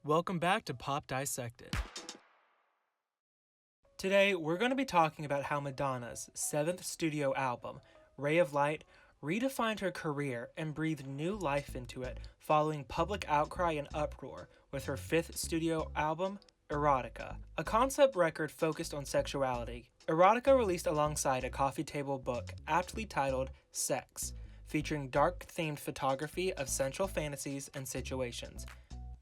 Welcome back to Pop Dissected. Today, we're going to be talking about how Madonna's 7th studio album, Ray of Light, redefined her career and breathed new life into it following public outcry and uproar with her 5th studio album, Erotica, a concept record focused on sexuality. Erotica released alongside a coffee table book aptly titled Sex, featuring dark-themed photography of sensual fantasies and situations.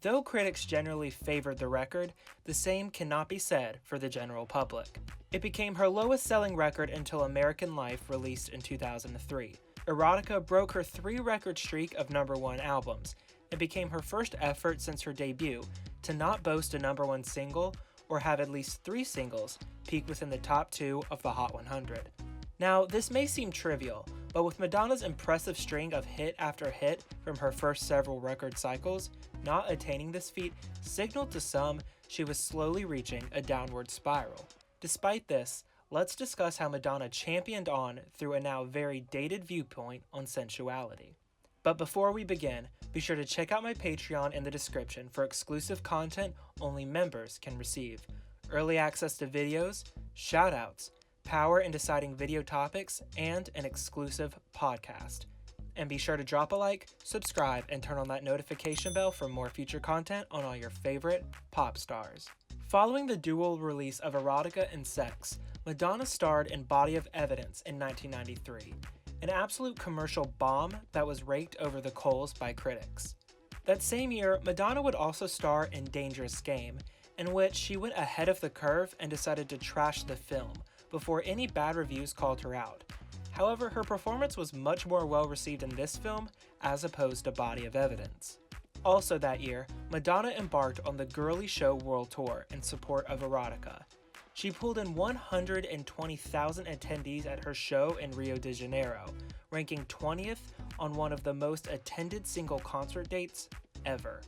Though critics generally favored the record, the same cannot be said for the general public. It became her lowest-selling record until American Life released in 2003. Erotica broke her 3-record streak of #1 albums, and became her first effort since her debut to not boast a #1 single or have at least 3 singles peak within the top 2 of the Hot 100. Now, this may seem trivial, but with Madonna's impressive string of hit after hit from her first several record cycles, not attaining this feat signaled to some she was slowly reaching a downward spiral. Despite this, let's discuss how Madonna championed on through a now very dated viewpoint on sensuality. But before we begin, be sure to check out my Patreon in the description for exclusive content only members can receive, early access to videos, shoutouts, power in deciding video topics, and an exclusive podcast. And be sure to drop a like, subscribe, and turn on that notification bell for more future content on all your favorite pop stars. Following the dual release of Erotica and Sex, Madonna starred in Body of Evidence in 1993, an absolute commercial bomb that was raked over the coals by critics. That same year, Madonna would also star in Dangerous Game, in which she went ahead of the curve and decided to trash the film before any bad reviews called her out. However, her performance was much more well received in this film as opposed to Body of Evidence. Also that year, Madonna embarked on the Girly Show World Tour in support of Erotica. She pulled in 120,000 attendees at her show in Rio de Janeiro, ranking 20th on one of the most attended single concert dates ever.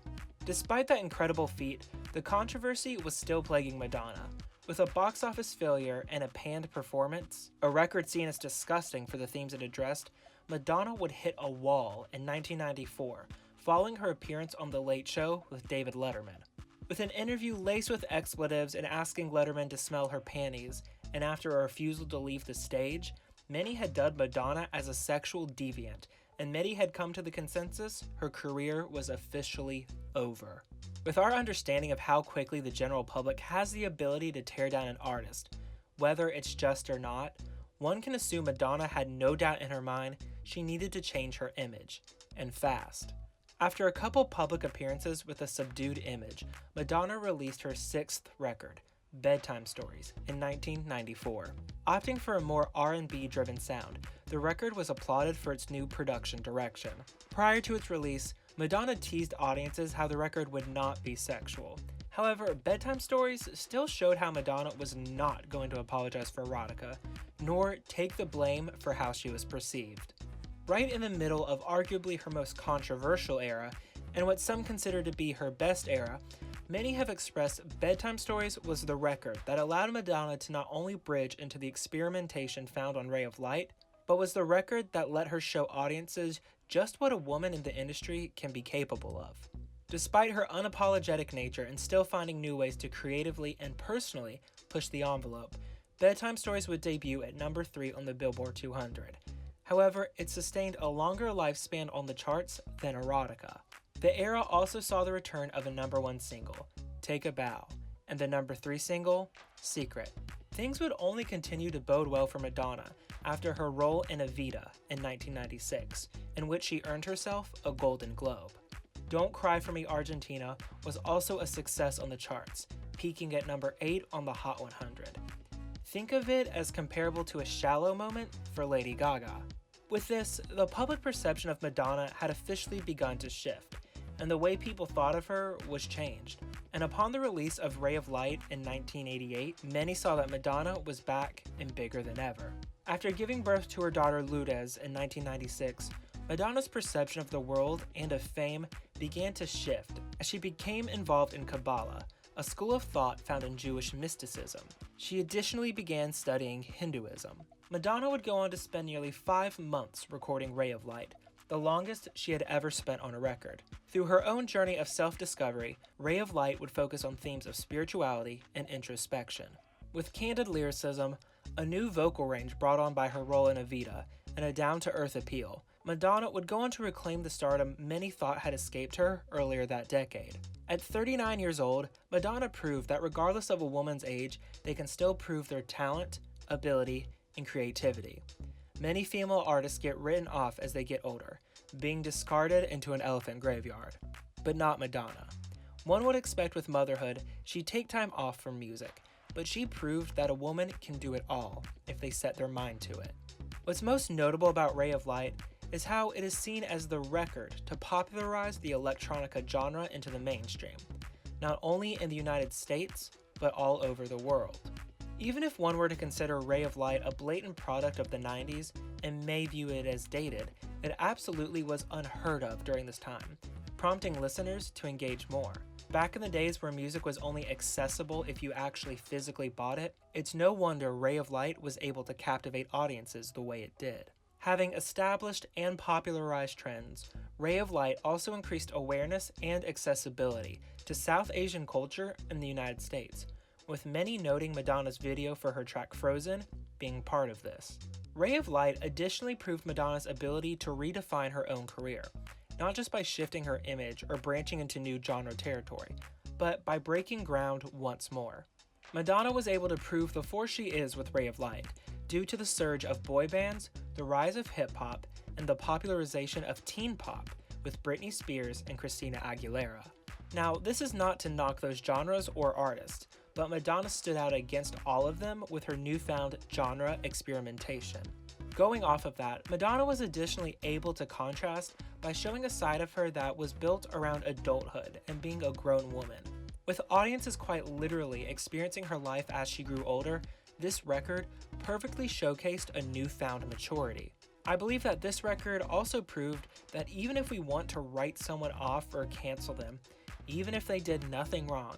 Despite that incredible feat, the controversy was still plaguing Madonna. With a box office failure and a panned performance, a record seen as disgusting for the themes it addressed, Madonna would hit a wall in 1994, following her appearance on The Late Show with David Letterman. With an interview laced with expletives and asking Letterman to smell her panties, and after a refusal to leave the stage, many had dubbed Madonna as a sexual deviant, and many had come to the consensus her career was officially over. With our understanding of how quickly the general public has the ability to tear down an artist, whether it's just or not, one can assume Madonna had no doubt in her mind she needed to change her image, and fast. After a couple public appearances with a subdued image, Madonna released her 6th record, Bedtime Stories, in 1994. Opting for a more R&B driven sound, the record was applauded for its new production direction. Prior to its release, Madonna teased audiences how the record would not be sexual. However, Bedtime Stories still showed how Madonna was not going to apologize for Erotica, nor take the blame for how she was perceived. Right in the middle of arguably her most controversial era, and what some consider to be her best era, many have expressed Bedtime Stories was the record that allowed Madonna to not only bridge into the experimentation found on Ray of Light, but was the record that let her show audiences just what a woman in the industry can be capable of. Despite her unapologetic nature and still finding new ways to creatively and personally push the envelope, Bedtime Stories would debut at #3 on the Billboard 200. However, it sustained a longer lifespan on the charts than Erotica. The era also saw the return of a #1 single, Take a Bow, and the #3 single, Secret. Things would only continue to bode well for Madonna after her role in Evita in 1996, in which she earned herself a Golden Globe. Don't Cry for Me Argentina was also a success on the charts, peaking at #8 on the Hot 100. Think of it as comparable to a Shallow moment for Lady Gaga. With this, the public perception of Madonna had officially begun to shift, and the way people thought of her was changed. And upon the release of Ray of Light in 1988, many saw that Madonna was back and bigger than ever. After giving birth to her daughter Lourdes in 1996, Madonna's perception of the world and of fame began to shift as she became involved in Kabbalah, a school of thought found in Jewish mysticism. She additionally began studying Hinduism. Madonna would go on to spend nearly 5 months recording Ray of Light, the longest she had ever spent on a record. Through her own journey of self-discovery, Ray of Light would focus on themes of spirituality and introspection. With candid lyricism, a new vocal range brought on by her role in Evita, and a down-to-earth appeal, Madonna would go on to reclaim the stardom many thought had escaped her earlier that decade. At 39 years old, Madonna proved that regardless of a woman's age, they can still prove their talent, ability, and creativity. Many female artists get written off as they get older, being discarded into an elephant graveyard. But not Madonna. One would expect with motherhood, she'd take time off from music, but she proved that a woman can do it all if they set their mind to it. What's most notable about Ray of Light is how it is seen as the record to popularize the electronica genre into the mainstream, not only in the United States, but all over the world. Even if one were to consider Ray of Light a blatant product of the 90s and may view it as dated, it absolutely was unheard of during this time, prompting listeners to engage more. Back in the days where music was only accessible if you actually physically bought it, it's no wonder Ray of Light was able to captivate audiences the way it did. Having established and popularized trends, Ray of Light also increased awareness and accessibility to South Asian culture in the United States, with many noting Madonna's video for her track Frozen being part of this. Ray of Light additionally proved Madonna's ability to redefine her own career, not just by shifting her image or branching into new genre territory, but by breaking ground once more. Madonna was able to prove the force she is with Ray of Light, due to the surge of boy bands, the rise of hip-hop, and the popularization of teen pop with Britney Spears and Christina Aguilera. Now, this is not to knock those genres or artists, but Madonna stood out against all of them with her newfound genre experimentation. Going off of that, Madonna was additionally able to contrast by showing a side of her that was built around adulthood and being a grown woman. With audiences quite literally experiencing her life as she grew older, this record perfectly showcased a newfound maturity. I believe that this record also proved that even if we want to write someone off or cancel them, even if they did nothing wrong,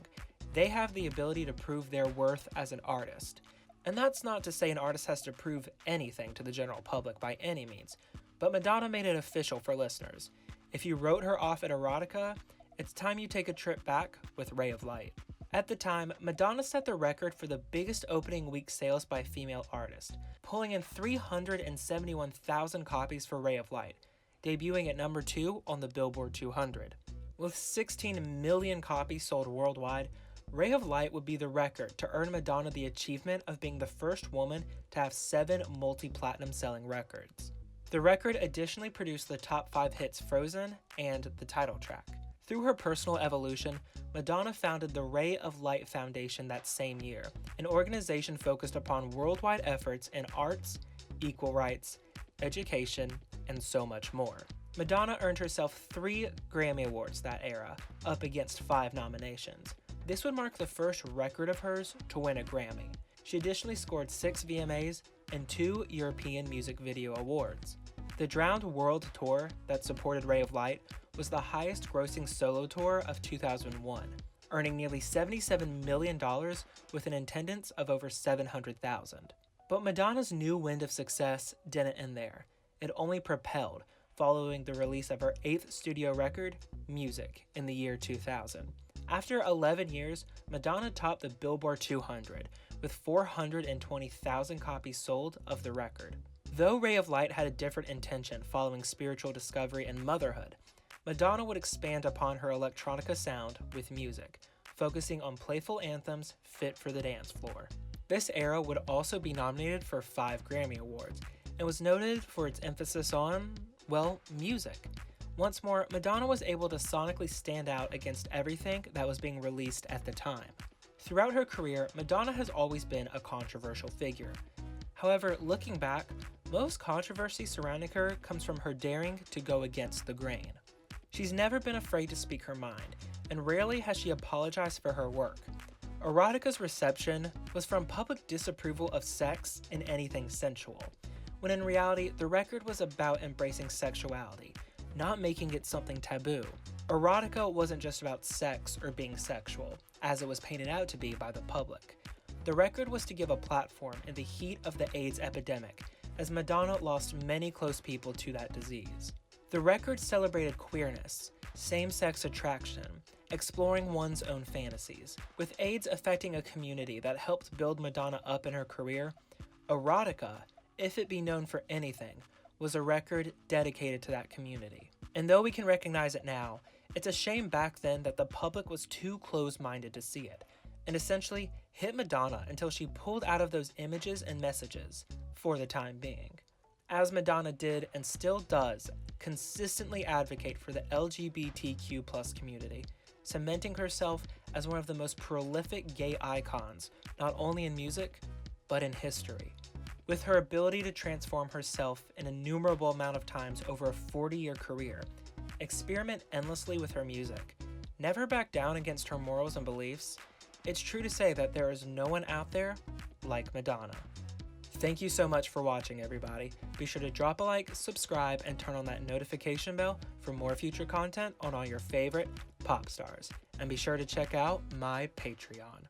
they have the ability to prove their worth as an artist. And that's not to say an artist has to prove anything to the general public by any means, but Madonna made it official for listeners. If you wrote her off at Erotica, it's time you take a trip back with Ray of Light. At the time, Madonna set the record for the biggest opening week sales by a female artist, pulling in 371,000 copies for Ray of Light, debuting at number 2 on the Billboard 200. With 16 million copies sold worldwide, Ray of Light would be the record to earn Madonna the achievement of being the first woman to have 7 multi-platinum selling records. The record additionally produced the top 5 hits Frozen and the title track. Through her personal evolution, Madonna founded the Ray of Light Foundation that same year, an organization focused upon worldwide efforts in arts, equal rights, education, and so much more. Madonna earned herself 3 Grammy Awards that era, up against 5 nominations. This would mark the first record of hers to win a Grammy. She additionally scored 6 VMAs and 2 European Music Video Awards. The Drowned World Tour that supported Ray of Light was the highest grossing solo tour of 2001, earning nearly $77 million with an attendance of over 700,000. But Madonna's new wind of success didn't end there. It only propelled, following the release of her 8th studio record, Music, in the year 2000. After 11 years, Madonna topped the Billboard 200 with 420,000 copies sold of the record. Though Ray of Light had a different intention following spiritual discovery and motherhood, Madonna would expand upon her electronica sound with Music, focusing on playful anthems fit for the dance floor. This era would also be nominated for 5 Grammy Awards, and was noted for its emphasis on, well, music. Once more, Madonna was able to sonically stand out against everything that was being released at the time. Throughout her career, Madonna has always been a controversial figure. However, looking back, most controversy surrounding her comes from her daring to go against the grain. She's never been afraid to speak her mind, and rarely has she apologized for her work. Erotica's reception was from public disapproval of sex and anything sensual, when in reality, the record was about embracing sexuality, not making it something taboo. Erotica wasn't just about sex or being sexual, as it was painted out to be by the public. The record was to give a platform in the heat of the AIDS epidemic, as Madonna lost many close people to that disease. The record celebrated queerness, same-sex attraction, exploring one's own fantasies. With AIDS affecting a community that helped build Madonna up in her career, Erotica, if it be known for anything, was a record dedicated to that community. And though we can recognize it now, it's a shame back then that the public was too close-minded to see it, and essentially hit Madonna until she pulled out of those images and messages, for the time being. As Madonna did and still does consistently advocate for the LGBTQ+ community, cementing herself as one of the most prolific gay icons, not only in music, but in history. With her ability to transform herself an innumerable amount of times over a 40-year career, experiment endlessly with her music, never back down against her morals and beliefs, it's true to say that there is no one out there like Madonna. Thank you so much for watching, everybody. Be sure to drop a like, subscribe, and turn on that notification bell for more future content on all your favorite pop stars. And be sure to check out my Patreon.